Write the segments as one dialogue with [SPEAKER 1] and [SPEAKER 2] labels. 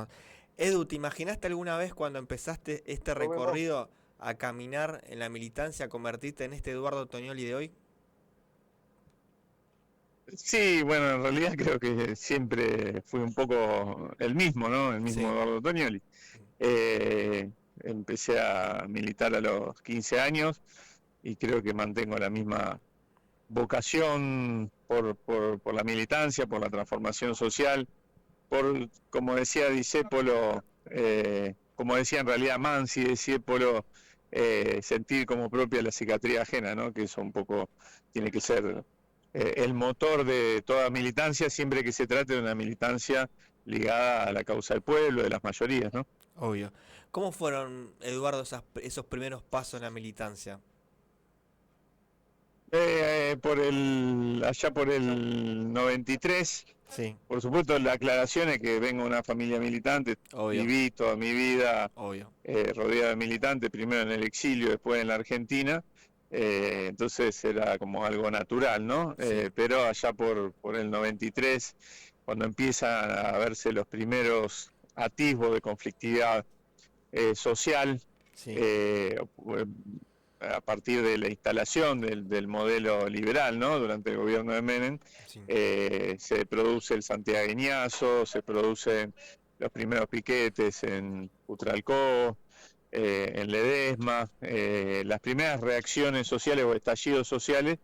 [SPEAKER 1] conocernos. Edu, ¿te imaginaste alguna vez cuando empezaste este
[SPEAKER 2] Nos vemos.
[SPEAKER 1] recorrido a caminar en la militancia, a convertirte en este Eduardo Toñoli de hoy?
[SPEAKER 2] Sí, bueno, en realidad creo que siempre fui un poco el mismo, ¿no? El mismo
[SPEAKER 1] Sí.
[SPEAKER 2] Eduardo Tognoli. Eh, Empecé a militar a los 15 años y creo que mantengo la misma vocación por la militancia, por la transformación social, por, como decía Discépolo, como decía en realidad Mansi, Discépolo, sentir como propia la cicatriz ajena, ¿no? Que eso un poco tiene que ser el motor de toda militancia, siempre que se trate de una militancia ligada a la causa del pueblo, de las mayorías, ¿no?
[SPEAKER 1] Obvio. ¿Cómo fueron, Eduardo, esos primeros pasos en la militancia?
[SPEAKER 2] Allá por el 93,
[SPEAKER 1] Sí,
[SPEAKER 2] por supuesto la aclaración es que vengo de una familia militante,
[SPEAKER 1] obvio,
[SPEAKER 2] viví toda mi vida
[SPEAKER 1] obvio.
[SPEAKER 2] rodeado de militantes, primero en el exilio, después en la Argentina, entonces era como algo natural, ¿no?
[SPEAKER 1] Sí,
[SPEAKER 2] Pero allá por el 93, cuando empiezan a verse los primeros atisbos de conflictividad social,
[SPEAKER 1] sí,
[SPEAKER 2] eh, a partir de la instalación del modelo liberal, ¿no? Durante el gobierno de Menem,
[SPEAKER 1] sí.
[SPEAKER 2] se produce el santiagueñazo, se producen los primeros piquetes en Utralcó, en Ledesma, las primeras reacciones sociales o estallidos sociales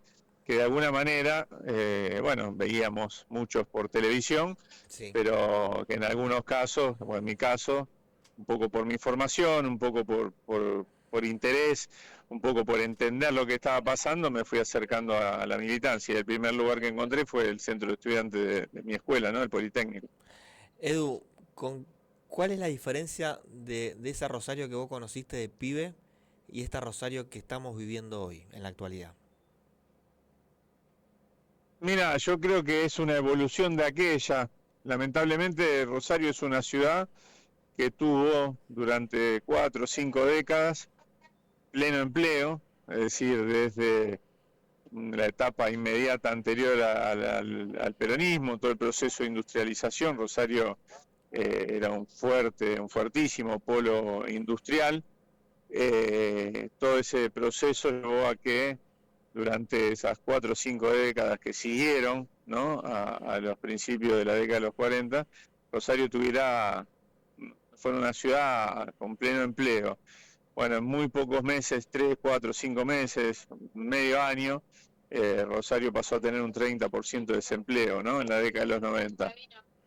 [SPEAKER 2] que de alguna manera, bueno, veíamos muchos por televisión,
[SPEAKER 1] Sí.
[SPEAKER 2] pero que en algunos casos, o en mi caso, un poco por mi formación, un poco por interés, un poco por entender lo que estaba pasando, me fui acercando a la militancia. Y el primer lugar que encontré fue el centro de estudiantes de mi escuela, ¿no? El Politécnico.
[SPEAKER 1] Edu, ¿cuál es la diferencia de esa Rosario que vos conociste de pibe y esta Rosario que estamos viviendo hoy, en la actualidad?
[SPEAKER 2] Mira, yo creo que es una evolución de aquella. Lamentablemente Rosario es una ciudad que tuvo durante 4 o 5 décadas pleno empleo, es decir, desde la etapa inmediata anterior al peronismo, todo el proceso de industrialización. Rosario era un fuertísimo polo industrial. Todo ese proceso llevó a que durante esas 4 o 5 décadas que siguieron, ¿no? A los principios de la década de los 40, Rosario fuera una ciudad con pleno empleo. Bueno, en muy pocos meses, 3, 4, 5 meses, medio año, Rosario pasó a tener un 30% de desempleo, ¿no? En la década de los 90.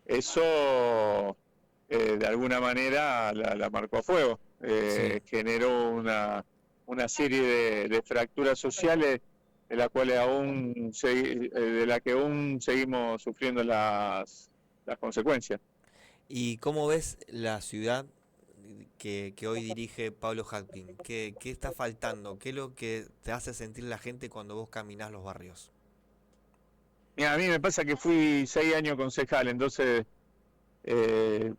[SPEAKER 2] Eso, de alguna manera, la marcó a fuego.
[SPEAKER 1] Sí.
[SPEAKER 2] Generó una serie de fracturas sociales de la que aún seguimos sufriendo las consecuencias.
[SPEAKER 1] ¿Y cómo ves la ciudad que hoy dirige Pablo Hadlin? ¿Qué está faltando? ¿Qué es lo que te hace sentir la gente cuando vos caminás los barrios?
[SPEAKER 2] Mira, a mí me pasa que fui 6 años concejal, entonces eh,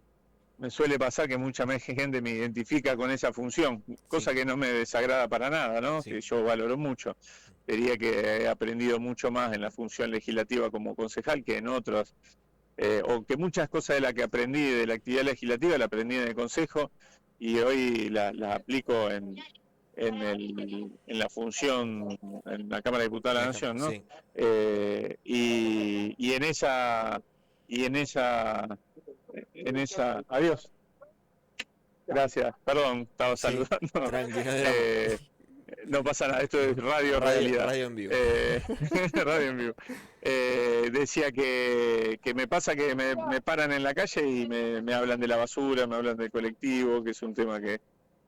[SPEAKER 2] me suele pasar que mucha más gente me identifica con esa función,
[SPEAKER 1] Sí,
[SPEAKER 2] cosa que no me desagrada para nada, ¿no?
[SPEAKER 1] sí,
[SPEAKER 2] Que yo valoro mucho. Diría que he aprendido mucho más en la función legislativa como concejal que en otros, o que muchas cosas de las que aprendí de la actividad legislativa la aprendí en el consejo y hoy las aplico en la función en la Cámara de Diputados de la Nación, ¿no?
[SPEAKER 1] sí.
[SPEAKER 2] Y y en esa adiós. Gracias, perdón, estaba
[SPEAKER 1] Sí,
[SPEAKER 2] saludando.
[SPEAKER 1] tranqui, no hay drama.
[SPEAKER 2] Eh, no pasa nada, esto es radio realidad.
[SPEAKER 1] Radio en vivo.
[SPEAKER 2] Eh, Radio en vivo. Decía que me pasa que me paran en la calle y me hablan de la basura, me hablan del colectivo, que es un tema que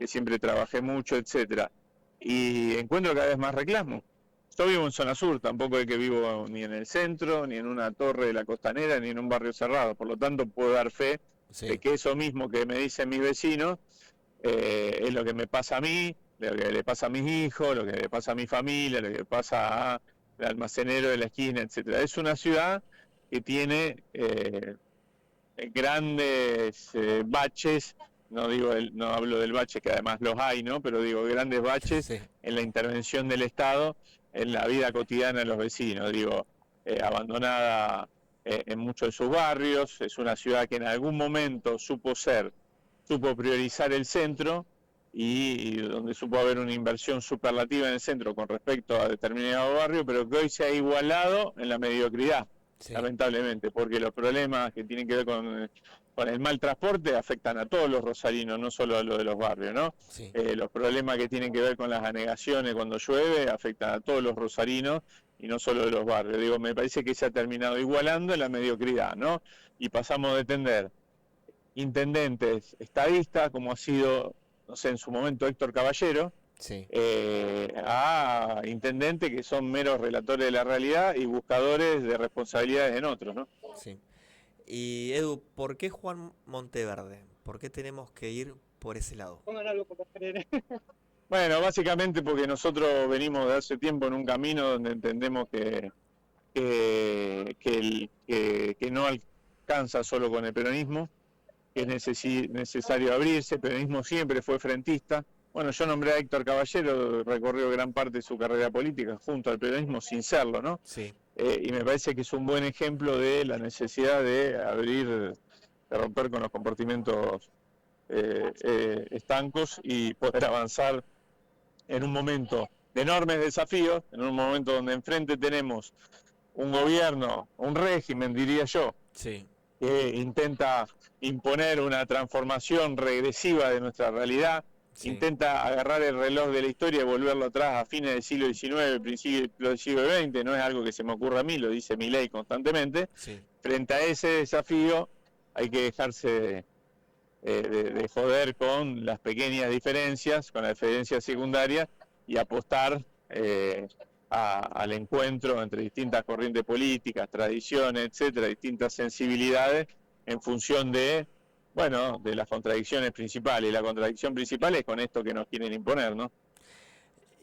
[SPEAKER 2] siempre trabajé mucho, etcétera. Y encuentro cada vez más reclamos. Yo vivo en zona sur, tampoco es que vivo ni en el centro, ni en una torre de la costanera, ni en un barrio cerrado. Por lo tanto, puedo dar fe de
[SPEAKER 1] Sí.
[SPEAKER 2] que eso mismo que me dicen mis vecinos es lo que me pasa a mí, lo que le pasa a mis hijos, lo que le pasa a mi familia, lo que pasa al almacenero de la esquina, etcétera. Es una ciudad que tiene grandes baches, no hablo del bache que además los hay, ¿no? Pero digo grandes baches
[SPEAKER 1] Sí.
[SPEAKER 2] en la intervención del Estado en la vida cotidiana de los vecinos, digo abandonada en muchos de sus barrios. Es una ciudad que en algún momento supo priorizar el centro y donde supo haber una inversión superlativa en el centro con respecto a determinado barrio, pero que hoy se ha igualado en la mediocridad,
[SPEAKER 1] Sí,
[SPEAKER 2] lamentablemente, porque los problemas que tienen que ver con el mal transporte afectan a todos los rosarinos, no solo a los de los barrios, ¿no?
[SPEAKER 1] sí,
[SPEAKER 2] Los problemas que tienen que ver con las anegaciones cuando llueve afectan a todos los rosarinos y no solo de los barrios. Digo, me parece que se ha terminado igualando en la mediocridad, ¿no? Y pasamos de tener intendentes estadistas, como ha sido, no sé, en su momento Héctor Caballero,
[SPEAKER 1] sí.
[SPEAKER 2] a intendentes que son meros relatores de la realidad y buscadores de responsabilidades en otros, ¿no?
[SPEAKER 1] Sí. Y Edu, ¿por qué Juan Monteverde? ¿Por qué tenemos que ir por ese lado?
[SPEAKER 2] Bueno, básicamente porque nosotros venimos de hace tiempo en un camino donde entendemos que no alcanza solo con el peronismo, que es necesario abrirse. El peronismo siempre fue frentista. Bueno, yo nombré a Héctor Caballero, recorrió gran parte de su carrera política junto al peronismo sin serlo, ¿no?
[SPEAKER 1] Sí,
[SPEAKER 2] Y me parece que es un buen ejemplo de la necesidad de abrir, de romper con los comportamientos estancos y poder avanzar en un momento de enormes desafíos, en un momento donde enfrente tenemos un gobierno, un régimen, diría yo,
[SPEAKER 1] sí,
[SPEAKER 2] que intenta imponer una transformación regresiva de nuestra realidad,
[SPEAKER 1] sí,
[SPEAKER 2] intenta agarrar el reloj de la historia y volverlo atrás a fines del siglo XIX, principios del siglo XX, no es algo que se me ocurra a mí, lo dice Milei constantemente.
[SPEAKER 1] sí.
[SPEAKER 2] Frente a ese desafío hay que dejarse de joder con las pequeñas diferencias, con las diferencias secundarias y apostar al encuentro entre distintas corrientes políticas, tradiciones, etcétera, distintas sensibilidades en función de, bueno, de las contradicciones principales. Y la contradicción principal es con esto que nos quieren imponer, ¿no?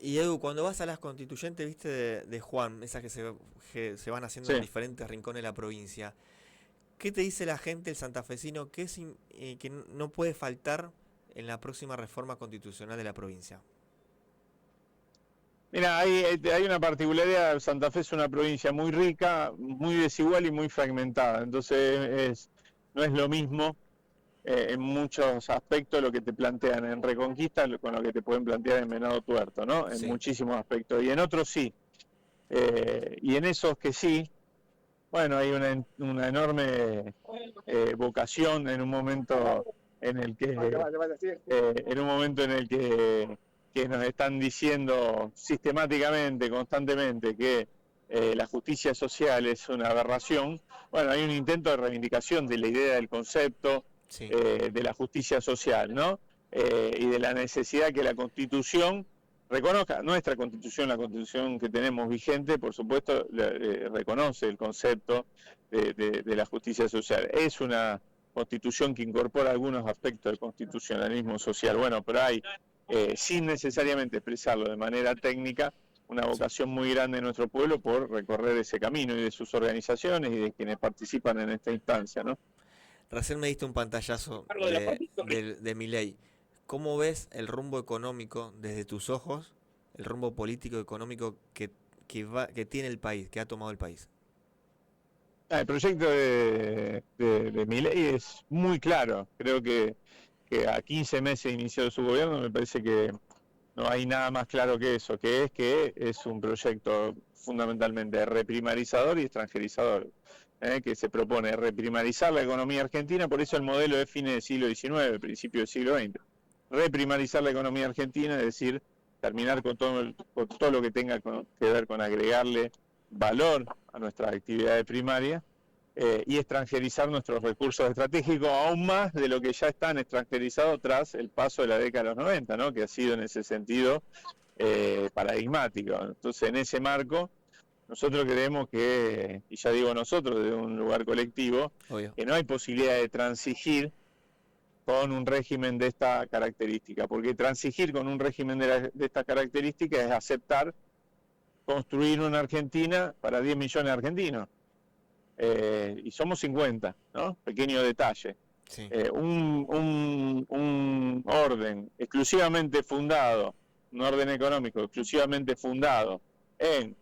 [SPEAKER 1] Y Edu, cuando vas a las constituyentes, viste, de Juan, esas que se van haciendo
[SPEAKER 2] Sí.
[SPEAKER 1] en diferentes rincones de la provincia, ¿qué te dice la gente, el santafesino, que no puede faltar en la próxima reforma constitucional de la provincia?
[SPEAKER 2] Mira, hay una particularidad, Santa Fe es una provincia muy rica, muy desigual y muy fragmentada, entonces no es lo mismo en muchos aspectos lo que te plantean en Reconquista con lo que te pueden plantear en Venado Tuerto, ¿no? En
[SPEAKER 1] Sí,
[SPEAKER 2] muchísimos aspectos, y en otros sí. Y en esos que sí, bueno, hay una enorme vocación en un momento en el que que nos están diciendo sistemáticamente, constantemente, que la justicia social es una aberración. Bueno, hay un intento de reivindicación de la idea del concepto
[SPEAKER 1] sí,
[SPEAKER 2] de la justicia social, ¿no? Y de la necesidad que la Constitución reconozca, nuestra Constitución, la Constitución que tenemos vigente, por supuesto, reconoce el concepto de la justicia social. Es una Constitución que incorpora algunos aspectos del constitucionalismo social. Bueno, pero hay, sin necesariamente expresarlo de manera técnica, una
[SPEAKER 1] sí.
[SPEAKER 2] vocación muy grande de nuestro pueblo por recorrer ese camino y de sus organizaciones y de quienes participan en esta instancia, ¿no?
[SPEAKER 1] Recién me diste un pantallazo de Milei. ¿Cómo ves el rumbo económico desde tus ojos, el rumbo político económico que tiene el país, que ha tomado el país?
[SPEAKER 2] El proyecto de Milei es muy claro. Creo que a 15 meses de inicio de su gobierno me parece que no hay nada más claro que es un proyecto fundamentalmente reprimarizador y extranjerizador, que se propone reprimarizar la economía argentina, por eso el modelo es fines del siglo XIX, principio del siglo XX. Reprimarizar la economía argentina, es decir, terminar con todo lo que tenga que ver con agregarle valor a nuestras actividades primarias y extranjerizar nuestros recursos estratégicos aún más de lo que ya están extranjerizados tras el paso de la década de los 90, ¿no? Que ha sido en ese sentido paradigmático. Entonces, en ese marco, nosotros creemos que, y ya digo nosotros, desde un lugar colectivo,
[SPEAKER 1] Obvio.
[SPEAKER 2] que no hay posibilidad de transigir con un régimen de esta característica, porque transigir con un régimen de esta característica es aceptar construir una Argentina para 10 millones de argentinos. Y somos 50, ¿no? Pequeño detalle.
[SPEAKER 1] Sí,
[SPEAKER 2] Un orden exclusivamente fundado, un orden económico exclusivamente fundado en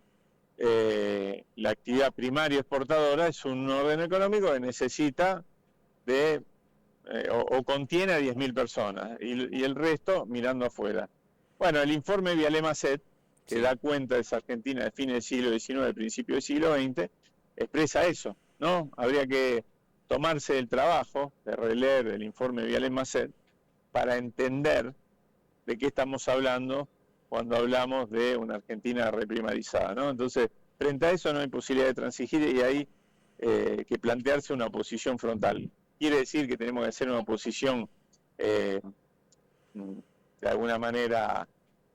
[SPEAKER 2] la actividad primaria exportadora es un orden económico que necesita de o contiene a 10.000 personas y el resto mirando afuera. Bueno, el informe Vialé-Macet, que da cuenta de esa Argentina de fines del siglo XIX, principio del siglo XX, expresa eso, ¿no? Habría que tomarse el trabajo de releer el informe Vialé-Macet para entender de qué estamos hablando cuando hablamos de una Argentina reprimarizada, ¿no? Entonces, frente a eso no hay posibilidad de transigir y hay que plantearse una oposición frontal. Quiere decir que tenemos que hacer una oposición de alguna manera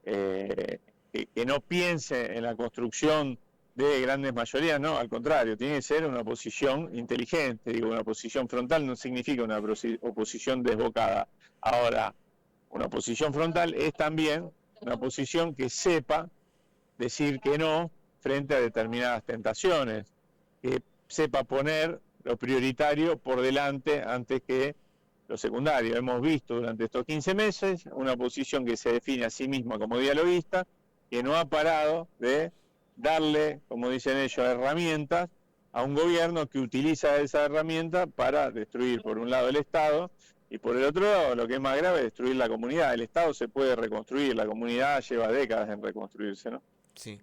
[SPEAKER 2] que no piense en la construcción de grandes mayorías, no, al contrario, tiene que ser una oposición inteligente, digo, una oposición frontal no significa una oposición desbocada. Ahora, una oposición frontal es también una oposición que sepa decir que no frente a determinadas tentaciones, que sepa poner lo prioritario por delante antes que lo secundario. Hemos visto durante estos 15 meses una oposición que se define a sí misma como dialoguista, que no ha parado de darle, como dicen ellos, herramientas a un gobierno que utiliza esa herramienta para destruir, por un lado, el Estado, y por el otro lado, lo que es más grave, destruir la comunidad. El Estado se puede reconstruir, la comunidad lleva décadas en reconstruirse, ¿no?
[SPEAKER 1] Sí.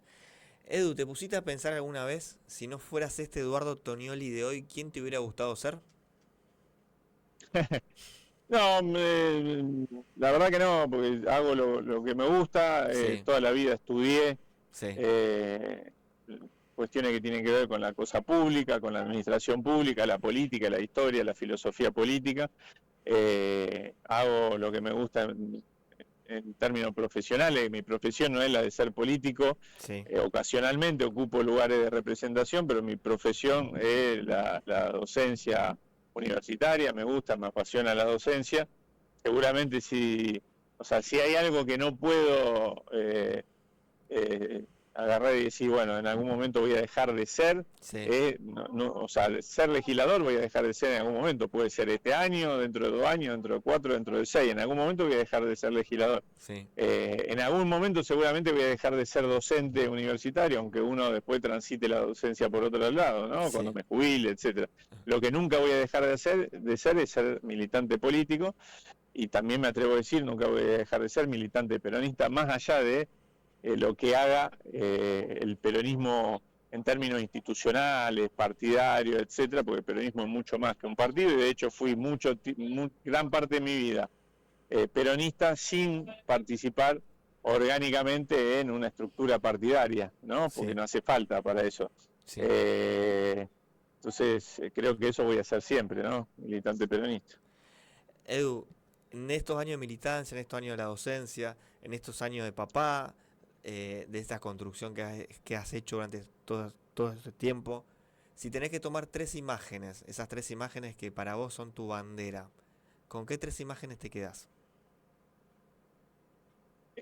[SPEAKER 1] Edu, ¿te pusiste a pensar alguna vez, si no fueras este Eduardo Tonioli de hoy, quién te hubiera gustado ser?
[SPEAKER 2] No, la verdad que no, porque hago lo que me gusta,
[SPEAKER 1] Sí,
[SPEAKER 2] toda la vida estudié
[SPEAKER 1] sí,
[SPEAKER 2] eh, cuestiones que tienen que ver con la cosa pública, con la administración pública, la política, la historia, la filosofía política. Hago lo que me gusta en términos profesionales. Mi profesión no es la de ser político.
[SPEAKER 1] sí,
[SPEAKER 2] Ocasionalmente ocupo lugares de representación, pero mi profesión es la docencia universitaria. Me gusta, me apasiona la docencia. Seguramente si hay algo que no puedo eh, agarrar y decir, bueno, en algún momento voy a dejar de ser,
[SPEAKER 1] sí,
[SPEAKER 2] ser legislador voy a dejar de ser en algún momento, puede ser este año, dentro de 2 años, dentro de 4, dentro de 6, en algún momento voy a dejar de ser legislador.
[SPEAKER 1] sí,
[SPEAKER 2] En algún momento seguramente voy a dejar de ser docente universitario, aunque uno después transite la docencia por otro lado, ¿no? Cuando
[SPEAKER 1] sí,
[SPEAKER 2] me jubile, etcétera. Lo que nunca voy a dejar de ser es ser militante político, y también me atrevo a decir, nunca voy a dejar de ser militante peronista, más allá de lo que haga el peronismo en términos institucionales, partidarios, etcétera, porque el peronismo es mucho más que un partido, y de hecho fui gran parte de mi vida peronista sin participar orgánicamente en una estructura partidaria, ¿no? Porque
[SPEAKER 1] sí,
[SPEAKER 2] no hace falta para eso.
[SPEAKER 1] sí.
[SPEAKER 2] Eh, entonces, creo que eso voy a hacer siempre, ¿no? Militante peronista.
[SPEAKER 1] Edu, en estos años de militancia, en estos años de la docencia, en estos años de papá, de esta construcción que has hecho durante todo este tiempo, si tenés que tomar 3 imágenes, esas 3 imágenes que para vos son tu bandera, ¿con qué 3 imágenes te quedás?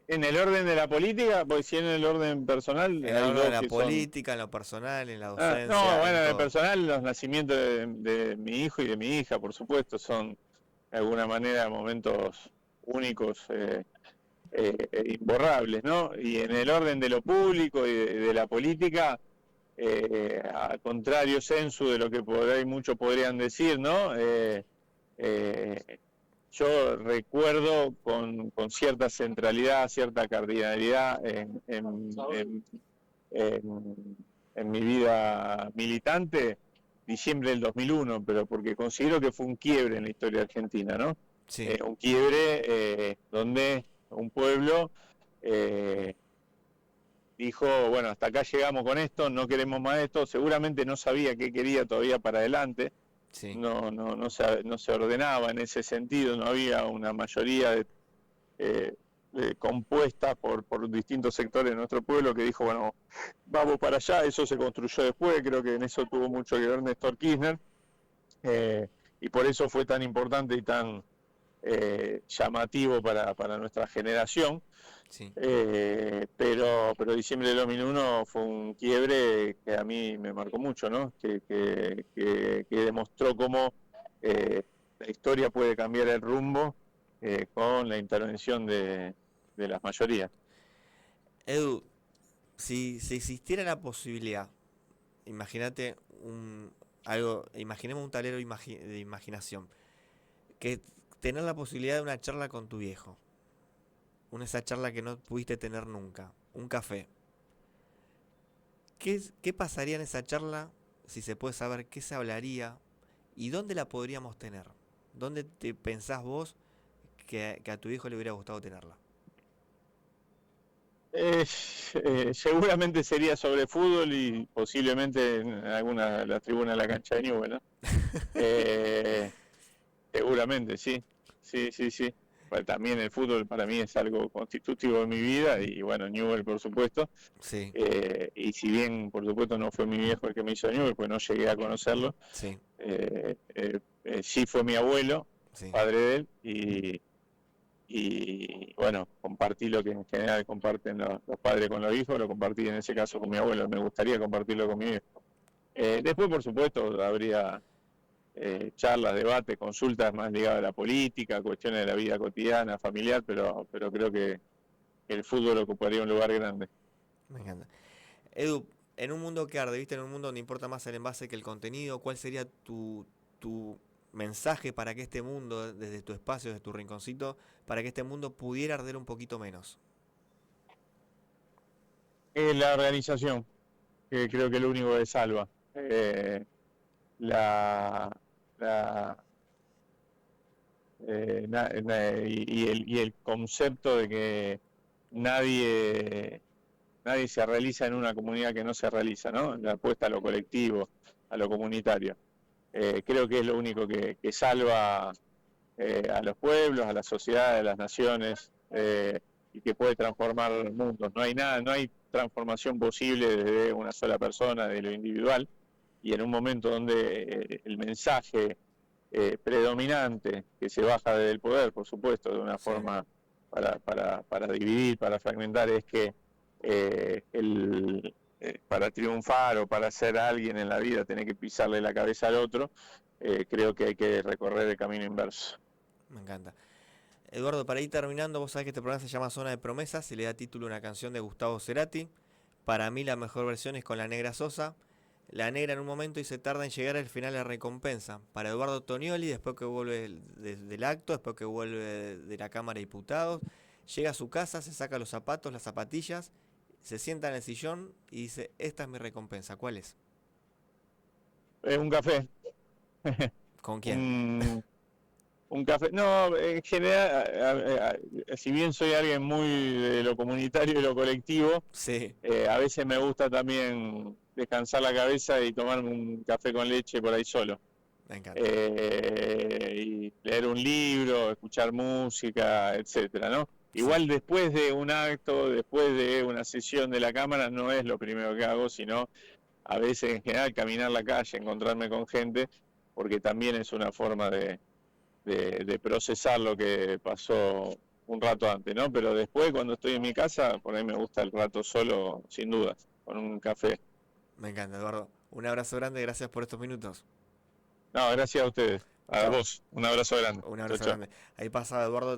[SPEAKER 2] En el orden de la política, pues si en el orden personal
[SPEAKER 1] En el
[SPEAKER 2] hay
[SPEAKER 1] orden de
[SPEAKER 2] dos
[SPEAKER 1] la
[SPEAKER 2] que son.
[SPEAKER 1] política, en lo personal, en la
[SPEAKER 2] No,
[SPEAKER 1] docencia,
[SPEAKER 2] bueno,
[SPEAKER 1] en
[SPEAKER 2] en el
[SPEAKER 1] todo.
[SPEAKER 2] personal los nacimientos de mi hijo y de mi hija, por supuesto, son de alguna manera momentos únicos, imborrables, ¿no? Y en el orden de lo público y de la política, al contrario sensu de lo que por ahí muchos podrían decir, ¿no? Eh, yo recuerdo con cierta centralidad, cierta cardinalidad en mi vida militante, diciembre del 2001, pero porque considero que fue un quiebre en la historia argentina, ¿no?
[SPEAKER 1] Sí,
[SPEAKER 2] Un quiebre donde un pueblo eh, dijo, bueno, hasta acá llegamos con esto, no queremos más esto, seguramente no sabía qué quería todavía para adelante,
[SPEAKER 1] sí,
[SPEAKER 2] no se ordenaba en ese sentido, no había una mayoría eh, compuesta por distintos sectores de nuestro pueblo que dijo, bueno, vamos para allá, eso se construyó después, creo que en eso tuvo mucho que ver Néstor Kirchner, eh, y por eso fue tan importante y tan llamativo para nuestra generación.
[SPEAKER 1] sí.
[SPEAKER 2] Pero diciembre del 2001 fue un quiebre que a mí me marcó mucho, ¿no? Que demostró cómo la historia puede cambiar el rumbo con la intervención de las mayorías.
[SPEAKER 1] Edu, si existiera la posibilidad, imagínate imaginemos un tablero de imaginación, que tener la posibilidad de una charla con tu viejo, esa charla que no pudiste tener nunca, un café. ¿Qué pasaría en esa charla, si se puede saber qué se hablaría y dónde la podríamos tener? ¿Dónde te pensás vos que a tu hijo le hubiera gustado tenerla?
[SPEAKER 2] Seguramente sería sobre fútbol y posiblemente en alguna de las tribunas de la cancha de Newell, ¿no? Eh, Seguramente, sí. Sí, sí, sí. Bueno, también el fútbol para mí es algo constitutivo de mi vida y bueno, Newell por supuesto.
[SPEAKER 1] Sí,
[SPEAKER 2] Y si bien por supuesto no fue mi viejo el que me hizo Newell, pues no llegué a conocerlo,
[SPEAKER 1] sí,
[SPEAKER 2] sí fue mi abuelo,
[SPEAKER 1] sí.
[SPEAKER 2] padre de él, y bueno, compartí lo que en general comparten los padres con los hijos, lo compartí en ese caso con mi abuelo, me gustaría compartirlo con mi viejo. Después por supuesto habría charlas, debates, consultas más ligadas a la política, cuestiones de la vida cotidiana, familiar, pero creo que el fútbol ocuparía un lugar grande.
[SPEAKER 1] Me encanta. Edu, en un mundo que arde, ¿viste? En un mundo donde importa más el envase que el contenido, ¿cuál sería tu mensaje para que este mundo, desde tu espacio, desde tu rinconcito, para que este mundo pudiera arder un poquito menos?
[SPEAKER 2] La organización, que creo que es lo único que salva. La, la, y el concepto de que nadie, nadie se realiza en una comunidad que no se realiza, ¿no? La apuesta a lo colectivo, a lo comunitario. Creo que es lo único que salva a los pueblos, a las sociedades, a las naciones, y que puede transformar mundos. No hay nada, no hay transformación posible desde una sola persona, de lo individual, y en un momento donde el mensaje predominante que se baja del poder, por supuesto, de una
[SPEAKER 1] Sí,
[SPEAKER 2] forma para dividir, para fragmentar, es que para triunfar o para ser alguien en la vida tiene que pisarle la cabeza al otro. Creo que hay que recorrer el camino inverso.
[SPEAKER 1] me encanta. Eduardo, para ir terminando, vos sabés que este programa se llama Zona de Promesas y le da título a una canción de Gustavo Cerati. Para mí la mejor versión es con la Negra Sosa. La Negra en un momento y se tarda en llegar al final la recompensa. Para Eduardo Tonioli, después que vuelve del acto, después que vuelve de la Cámara de Diputados, llega a su casa, se saca los zapatos, las zapatillas, se sienta en el sillón y dice, esta es mi recompensa. ¿Cuál es?
[SPEAKER 2] Un café.
[SPEAKER 1] ¿Con quién?
[SPEAKER 2] un, un café. No, en general, si bien soy alguien muy de lo comunitario y lo colectivo,
[SPEAKER 1] Sí,
[SPEAKER 2] a veces me gusta también descansar la cabeza y tomarme un café con leche por ahí solo.
[SPEAKER 1] me encanta.
[SPEAKER 2] Y leer un libro, escuchar música, etcétera, ¿no?
[SPEAKER 1] Sí,
[SPEAKER 2] Igual después de un acto, después de una sesión de la cámara, no es lo primero que hago, sino a veces en general caminar la calle, encontrarme con gente, porque también es una forma de procesar lo que pasó un rato antes, ¿no? Pero después, cuando estoy en mi casa, por ahí me gusta el rato solo, sin dudas, con un café.
[SPEAKER 1] me encanta, Eduardo. Un abrazo grande, gracias por estos minutos.
[SPEAKER 2] No, gracias a ustedes, a
[SPEAKER 1] Chao.
[SPEAKER 2] vos, un abrazo grande.
[SPEAKER 1] Un
[SPEAKER 2] Chao,
[SPEAKER 1] abrazo
[SPEAKER 2] chao.
[SPEAKER 1] grande. Ahí pasa Eduardo